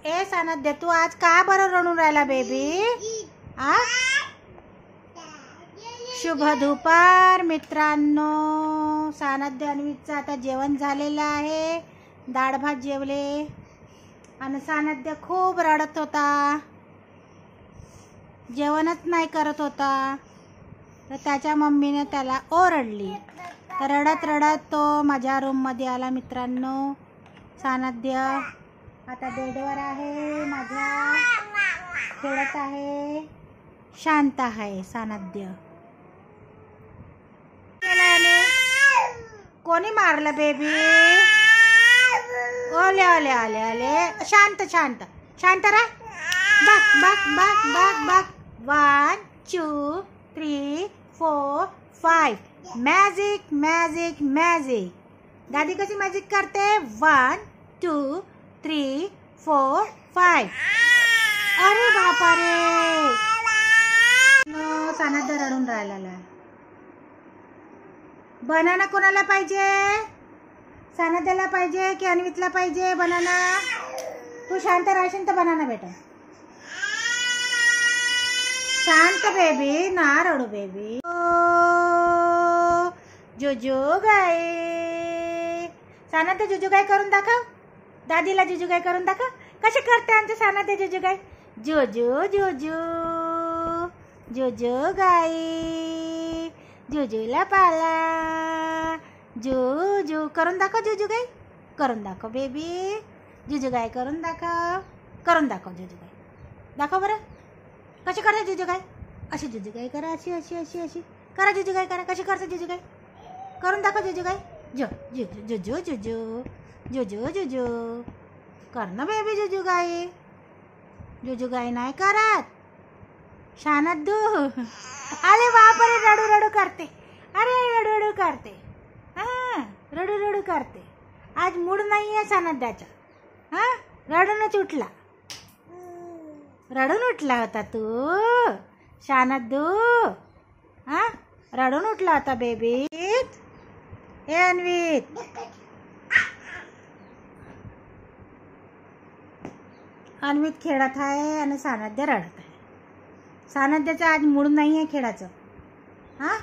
ए सानद्य, तू आज का बरं रडून राहिला बेबी? आ शुभ दुपार मित्रांनो. सानद्य अन्वीचं आता जेवण झालेलं आहे. डाळ भात जेवले आणि सानद्य खूप रडत होता, जेवणच नाही करत होता. तर त्याच्या मम्मीने त्याला ओरडली. तर रडत रडत तो माझ्या रूममध्ये आला मित्रांनो. सानद्य आता बेडवर आहे माझ्या, खेळत आहे, शांत आहे सानद्य. कोणी मारलं बेबी? ओले ओले ओले ओले. शांत शांत शांत राह. बघ बघ बघ बघ बघ. 1 2 3 4 5. Magic magic magic. दादी कशी मॅजिक करते? 1 2 3 4 5. अरे बापा रे, सानद्य रडून राहिलेला. बनाना कोणाला पाहिजे? सानद्याला पाहिजे की अन्वितला पाहिजे बनाना? तू शांत राहशील तर बनाना बेटा. शांत बेबी, ना रडू बेबी. जुजू गाय. सानद्य जुजू गाय करून दाखव. दादीला जुजू गाय करून दाखव. कशी करते आमचे सानद्य जुजू गाय? जुजू जुजू जुजू गाई, जुजूला पाला. जुजू करून दाखव. जुजू गाय करून दाखव बेबी. जुजू गाय करून दाखव. करून दाखव जुजू गाय. दाखव बरं कशी करते जुजू गाय. अशी जुजू गाय करा. अशी अशी अशी अशी करा जुजू गाय करा. कशी करते जुजू गाय? करून दाखव जुजू गाय. जो जुजू जुजू जुजू जुजू जुजू कर ना बेबी जुजू गाय. जुजू गाय नाही करत शानद्दू. अरे बापरे, रडू रडू करते. अरे रडू रडू करते. हां रडू रडू करते. आज मूड नाही आहे सानद्याचा. हां रडूनच उठला. रडून उठला होता तू शानद्दू. हां रडून उठला होता बेबी. हे अन्वित, अन्वित खेळत आहे आणि सानद्य रडत आहे. सानद्याचा आज मूड नाही आहे खेळाचं. हां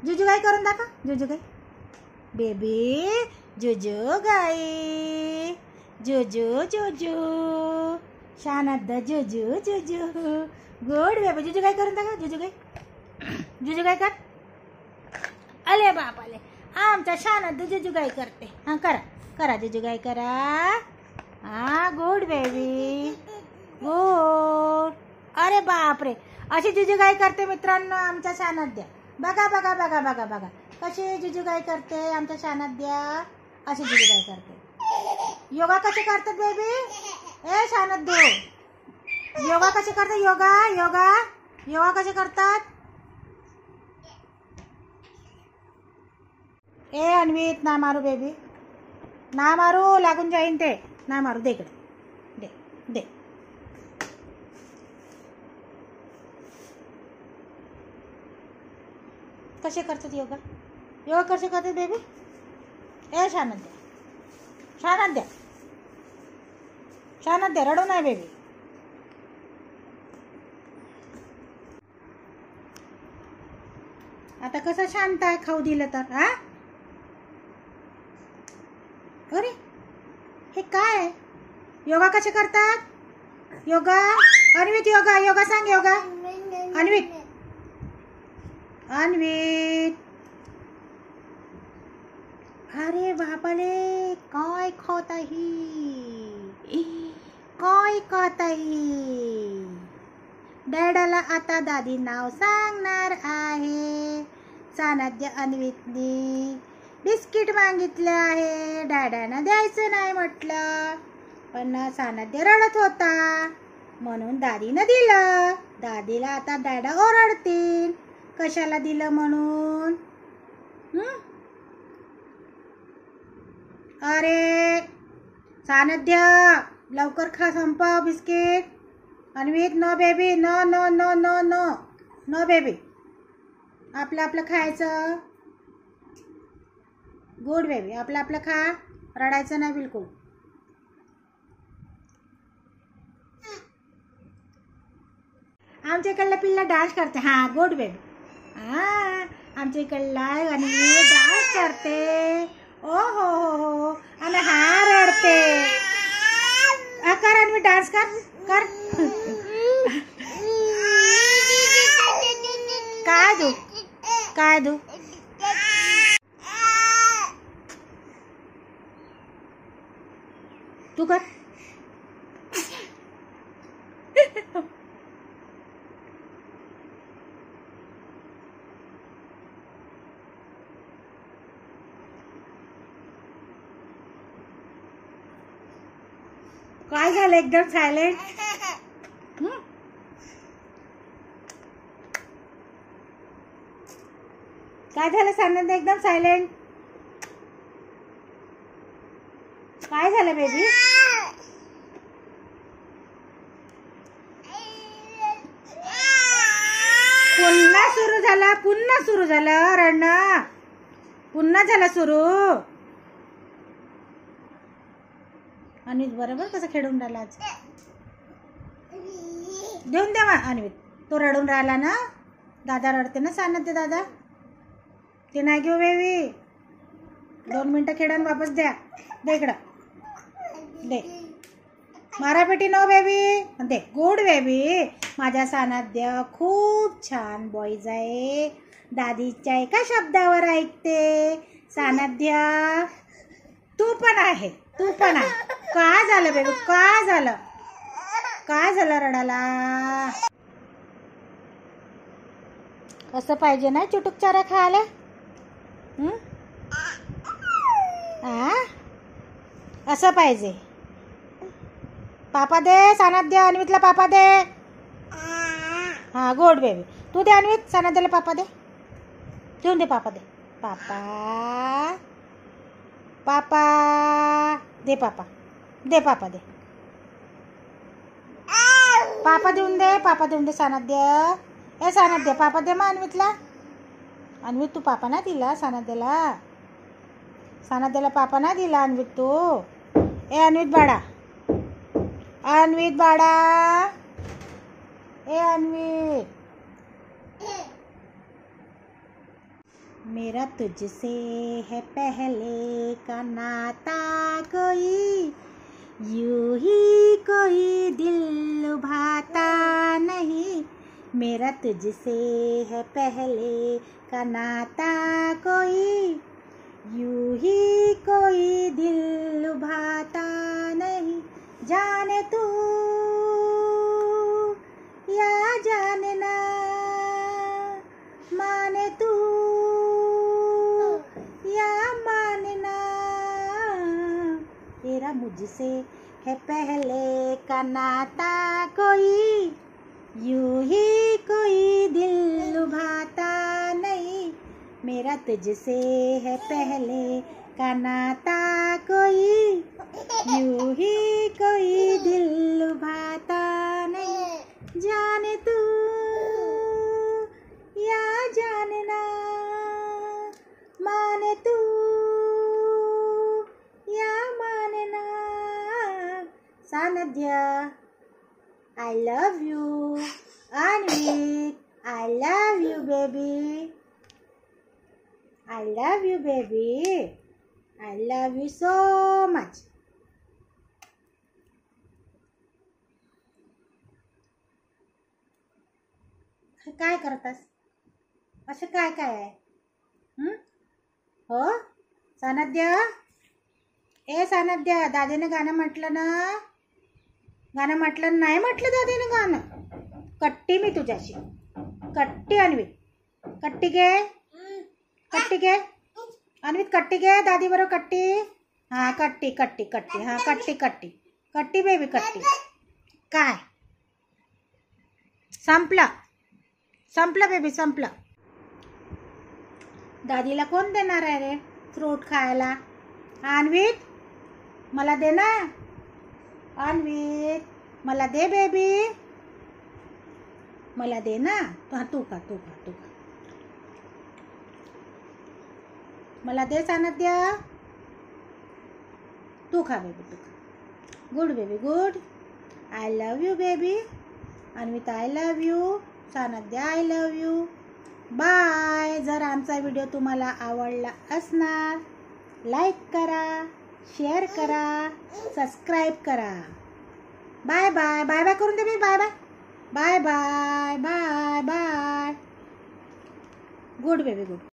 जुजू गाय करून दाखव. जुजू गाय बेबी. जुजू गाय. जुजू जुजू शानद्य जुजू जुजू. Good baby. जुजू गाय करून दाखव. जुजू गाय. जुजू गाय कर. अले बापाले, आमचा शानद्य जुजू गाय करते. हां करा करा जुजू गाय करा. हां गुड बेबी गुड. अरे बापरे, अशी जुजू गाय करते मित्रांनो आमच्या सानद्य. बघा बघा बघा बघा बघा कशी जुजू गाय करते आमच्या सानद्य. अशी जुजू गाय करते. योगा कसे करतात बेबी? ए सानद्य, योगा कसे करतात? योगा योगा योगा कसे करतात? ए अन्वित, ना मारू बेबी, ना मारू, लागून जाईन ते. ना मारू. दे इकडे. दे दे. कसे करतात योगा? योगा कसे करतात बेबी? ए शानद्य शानद्य शानद्य रडू नाही बेबी. आता कसं शांत आहे खाऊ दिलं तर. हा अरे हे काय? योगा कसे करतात? योगा अन्वित, योगा योगा सांग. योगा अन्वित. अन्वित, अरे बापाले, काय खात आहे? काय खात आहे? डॅडाला आता दादी नाव सांगणार आहे. सानद्य अन्वितने बिस्किट मागितले आहे. डॅडानं द्यायचं नाही म्हटलं, पण सानद्य रडत होता म्हणून दादीनं दिलं. दादीला आता डॅडा ओरडतील कशाला दिलं म्हणून. अरे सानद्य लवकर खा, संपव biscuit. Anvit no baby, no no no no no no baby. आपलं आपलं खायचं. गुड बेबी, आपलं आपलं खा, रडायचं नाही बिलकुल. आमच्या इकडला पिल्ला डान्स करते. हा गुड बेबी. हा आमच्या इकडला अन्वी डान्स करते. ओ हो आणि हा रडते. कर अन्वी डान्स कर कर. काय दू तू कर. काय झालं एकदम सायलेंट. काय झालं सानंद एकदम सायलेंट. काय झालं बेबी. पुन्हा सुरू झालं रडणं. पुन्हा झालं सुरू. अन्वित बरोबर कसं खेळून राहिला आज. देऊन द्या अन्वित. तो रडून राहिला ना. दादा रडते ना सानंद दादा. ते नाही घेऊ बेबी. 2 मिनिटं खेळून वापस द्या. दे इकडं दे. मारापेटी नो बेबी. दे गुड बेबी. माझ्या सानंद्य खूप छान बॉईज आहे. दादीच्या एका शब्दावर ऐकते. सानंद्य तू पण आहे. तू पण आहे. काय झालं बेबी. काय झालं रडाला. असं पाहिजे ना चुटुक चारा खायला. असं पाहिजे. पापा दे सानंद्य. अन्वितला पापा दे. हा गुड बेबी. तू दे अन्वित. सानंद्यला पापा दे. देऊन दे पापा दे. पापा दे. पापा दे. पापा दे. पापा देऊन दे सानंद्य. ए सानंद्य पापा दे मग अन्वितला. अन्वित तू पापा ना दिला सानंद्यला. पापा ना दिला अन्वित तू. ए अन्वित बाळा. ए अन्वित. मेरा तुझसे है पहले का नाता कोई. यूं ही कोई दिल लुभाता नहीं. मेरा तुझसे है पहले का नाता कोई. यूं ही कोई दिल लुभाता नहीं. जाने तू या जानना. माने तू या मानना. तेरा मुझसे है पहले का नाता कोई. यूं ही कोई दिल लुभाता नहीं. मेरा तुझसे है पहले का नाता कोई. यूं ही कोई दिल लुभाता नहीं. जाने तू या जानना. माने तू या मानना. सानंद्य I love you. Anvit, I love you baby. I love you baby. I love you so much. काय करतास. असं काय आहे. हो सानंद्य. ए सानंद्य दादीने गाणं म्हटलं ना. गाणं म्हटलं नाही म्हटलं दादीने गाणं. कट्टी मी तुझ्याशी. कट्टी अन्वित. कट्टी घे. अन्वित कट्टी घे. दादी बरोबर कट्टी. हा कट्टी. हा कट्टी बेबी कट्टी. काय संपलं बेबी संपलं. दादीला कोण देणार आहे रे फ्रूट खायला. अन्वित मला दे ना. अन्वित मला दे बेबी. मला दे ना. तू खा. मला दे सानंद्य. तू खा बेबी तू खा. Good baby good. I love you baby. Anvit I love you. Sanadya I love you. Bye. जर आमचा व्हिडिओ तुम्हाला आवडला असणार लाईक करा, शेअर करा, सबस्क्राईब करा. Bye bye. बाय बाय करून दे मी. Bye bye. Bye bye. Bye bye. Good baby good.